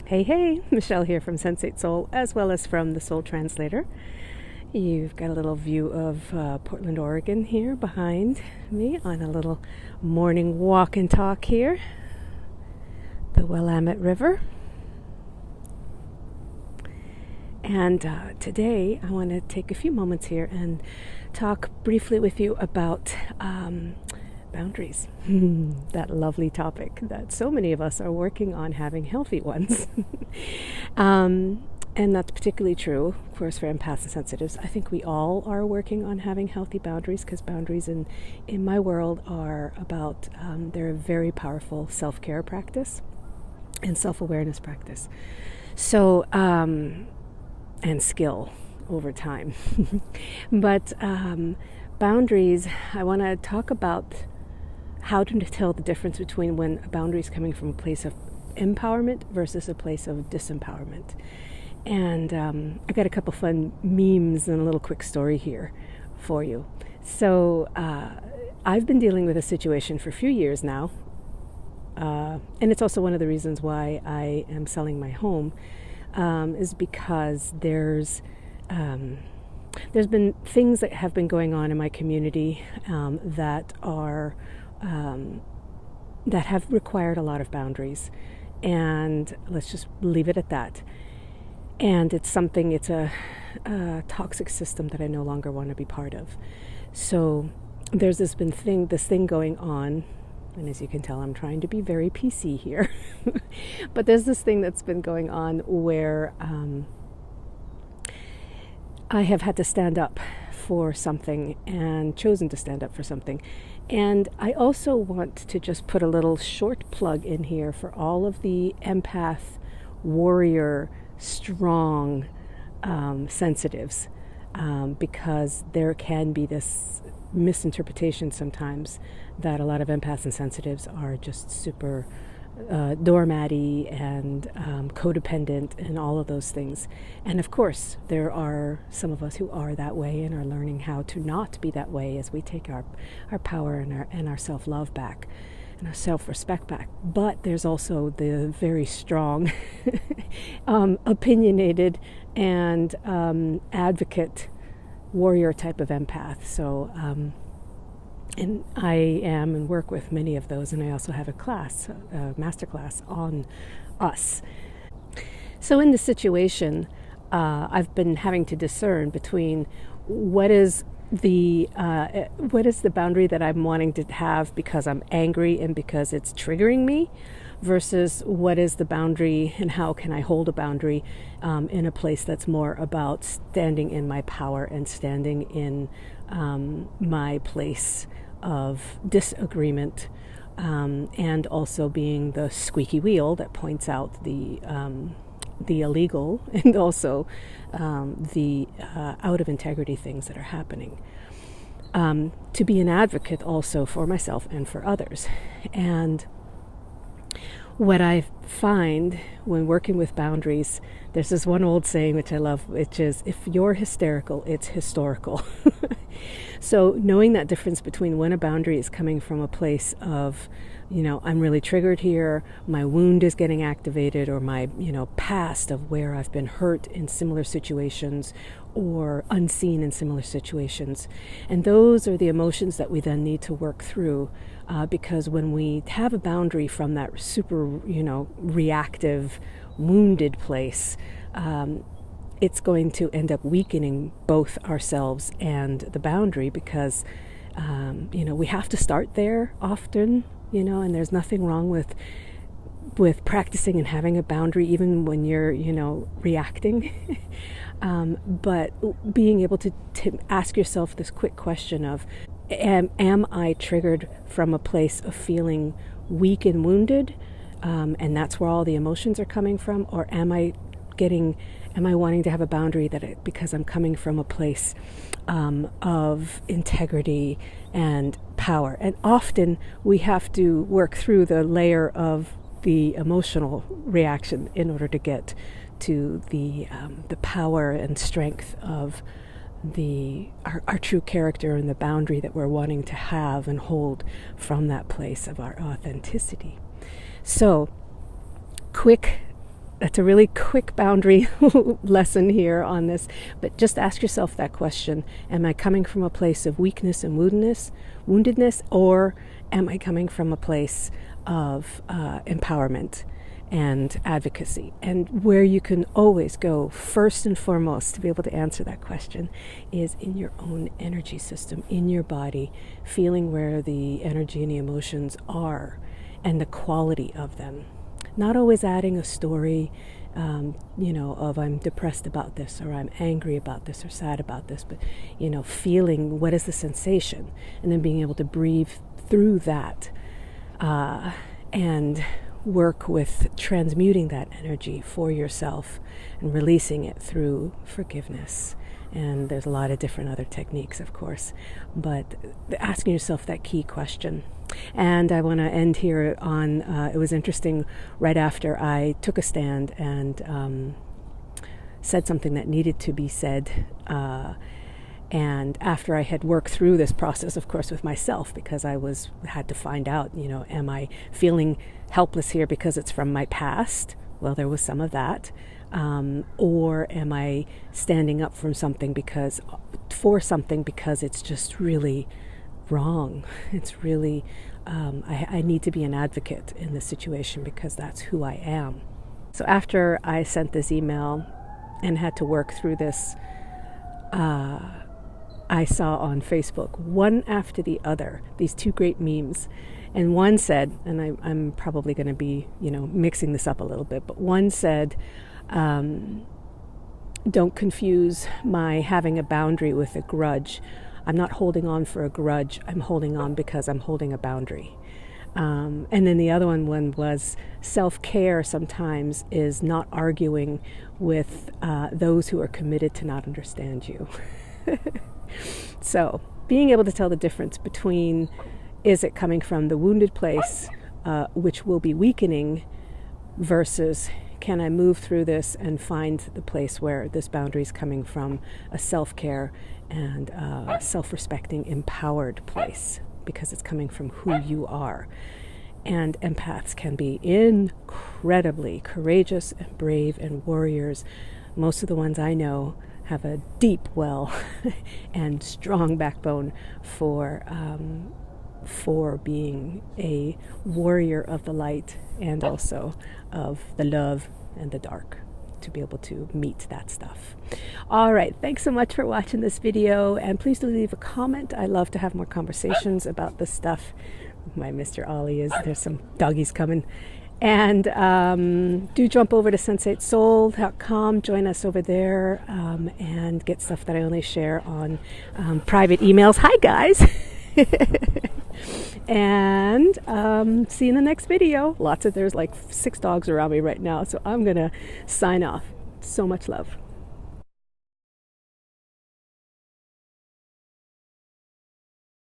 Hey, Michelle here from Sensate Soul, as well as from the Soul Translator. You've got a little view of Portland, Oregon here behind me on a little morning walk and talk here. The Willamette River. And today I want to take a few moments here and talk briefly with you about boundaries. That lovely topic that so many of us are working on having healthy ones. And that's particularly true, of course, for empaths and sensitives. I think we all are working on having healthy boundaries, because boundaries in my world are about, they're a very powerful self-care practice and self-awareness practice. So, and skill over time. But boundaries, I want to talk about how to tell the difference between when a boundary is coming from a place of empowerment versus a place of disempowerment. And I got a couple fun memes and a little quick story here for you. So I've been dealing with a situation for a few years now, and it's also one of the reasons why I am selling my home, is because there's been things that have been going on in my community that have required a lot of boundaries, and let's just leave it at that. And it's a toxic system that I no longer want to be part of. So there's this thing going on, and as you can tell, I'm trying to be very PC here. But there's this thing that's been going on where I have had to stand up for something and chosen to stand up for something. And I also want to just put a little short plug in here for all of the empath, warrior, strong sensitives, because there can be this misinterpretation sometimes that a lot of empaths and sensitives are just super doormatty and codependent and all of those things. And of course, there are some of us who are that way and are learning how to not be that way as we take our power and our self-love back and our self-respect back. But there's also the very strong, opinionated and advocate warrior type of empath. So and I am and work with many of those, and I also have a master class on us. So in this situation, I've been having to discern between what is the boundary that I'm wanting to have because I'm angry and because it's triggering me, versus what is the boundary and how can I hold a boundary in a place that's more about standing in my power and standing in my place of disagreement, and also being the squeaky wheel that points out the illegal and also the out of integrity things that are happening. To be an advocate also for myself and for others. And what I find when working with boundaries, there's this one old saying which I love, which is, if you're hysterical, it's historical. So knowing that difference between when a boundary is coming from a place of, I'm really triggered here, my wound is getting activated, or my, past of where I've been hurt in similar situations or unseen in similar situations. And those are the emotions that we then need to work through, because when we have a boundary from that super, reactive, wounded place, it's going to end up weakening both ourselves and the boundary, because, we have to start there often, and there's nothing wrong with practicing and having a boundary even when you're, reacting. But being able to ask yourself this quick question of, am I triggered from a place of feeling weak and wounded, and that's where all the emotions are coming from, or am I wanting to have a boundary because I'm coming from a place of integrity and power? And often we have to work through the layer of the emotional reaction in order to get to the power and strength of our true character and the boundary that we're wanting to have and hold from that place of our authenticity. So, quick that's a really quick boundary lesson here on this, but just ask yourself that question. Am I coming from a place of weakness and woundedness, or am I coming from a place of empowerment and advocacy? And where you can always go first and foremost to be able to answer that question is in your own energy system, in your body, feeling where the energy and the emotions are and the quality of them. Not always adding a story, of I'm depressed about this, or I'm angry about this, or sad about this, but, feeling what is the sensation, and then being able to breathe through that and work with transmuting that energy for yourself and releasing it through forgiveness. And there's a lot of different other techniques, of course, but asking yourself that key question. And I want to end here on, it was interesting, right after I took a stand and said something that needed to be said, and after I had worked through this process, of course, with myself, because I had to find out, am I feeling helpless here because it's from my past? Well, there was some of that. Or am I standing up for something because it's just really wrong? It's really, I need to be an advocate in this situation because that's who I am. So after I sent this email and had to work through this, I saw on Facebook, one after the other, these two great memes. And one said, and I'm probably going to be, mixing this up a little bit, but one said, don't confuse my having a boundary with a grudge. I'm not holding on for a grudge. I'm holding on because I'm holding a boundary. And then the other one was self-care sometimes is not arguing with those who are committed to not understand you. So being able to tell the difference between, is it coming from the wounded place, which will be weakening, versus can I move through this and find the place where this boundary is coming from a self-care and self-respecting, empowered place, because it's coming from who you are. And empaths can be incredibly courageous and brave and warriors. Most of the ones I know have a deep well and strong backbone for being a warrior of the light and also of the love and the dark, to be able to meet that stuff. All right, thanks so much for watching this video, and please do leave a comment. I love to have more conversations about this stuff. My Mr. Ollie there's some doggies coming. And do jump over to sensatesoul.com, join us over there, and get stuff that I only share on private emails. Hi guys! And see you in the next video. There's like 6 dogs around me right now, so I'm gonna sign off. So much love.